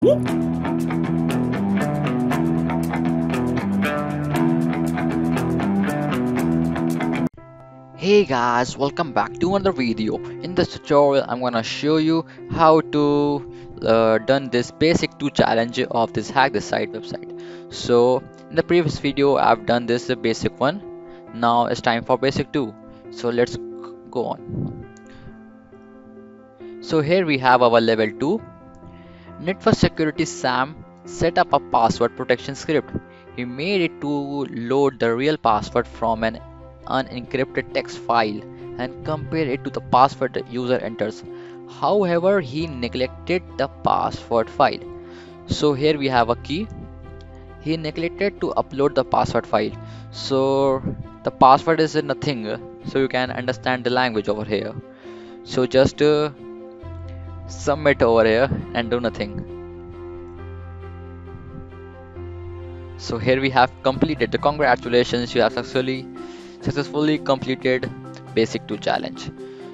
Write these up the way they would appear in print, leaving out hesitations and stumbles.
Hey guys, welcome back to another video. In this tutorial, I'm gonna show you how to done this basic 2 challenge of this hack the site website. So in the previous video, I've done this basic one. Now it's time for basic 2. So let's go on. So here we have our level 2. Network security Sam set up a password protection script. He made it to load the real password from an unencrypted text file and compare it to the password the user enters. However, he neglected the password file. So here we have a key. He neglected to upload the password file. So the password is nothing. So you can understand the language over here. So just submit over here and do nothing. So here we have completed the congratulations, you have successfully completed basic 2 challenge.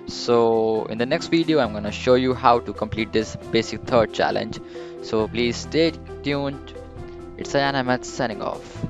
So in the next video I'm gonna show you how to complete this basic 3rd challenge. So please stay tuned. It's Ayan Ahmad signing off.